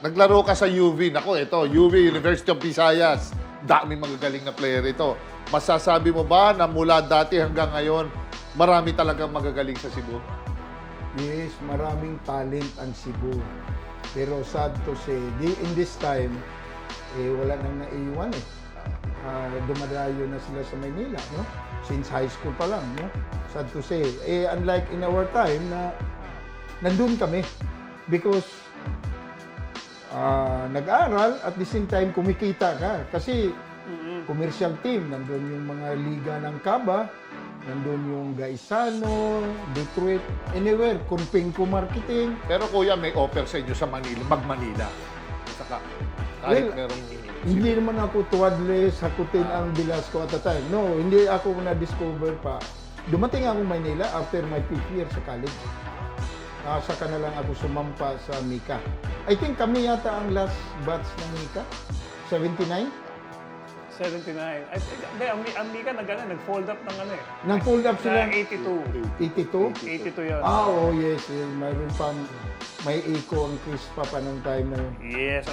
naglaro ka sa UV. Nako, ito, UV, University of Visayas. Daming magagaling na player ito. Masasabi mo ba na mula dati hanggang ngayon, marami talagang magagaling sa Cebu? Yes, maraming talent ang Cebu. Pero sad to say, in this time, wala nang naiwan eh. Dumadayo na sila sa Maynila, no? Since high school pa lang, no? Sad to say. Unlike in our time na nandun kami. Because nag-aral at the same time kumikita ka. Kasi commercial team, nandun yung mga liga ng Caba, nandun yung Gaisano, Detroit, anywhere, Kunpingko Marketing. Pero kuya, may offer sa inyo sa Manila, mag-Manila. Saka, kahit Well, merong... Hindi naman ako tuwadle sakutin ang Velasco at the time. No, hindi ako na-discover pa. Dumating ako Manila after my 5th year sa college. Saka na lang ako sumampa sa Mika. I think kami yata ang last batch ng Mika. 79? 79. I think, ang Mika nag-fold up ng ano eh. Nag-fold up sila. 82. 82? 82 yun. Oh yes. Mayroon pa, may eco ang Crispa pa nung time na yun. Yes.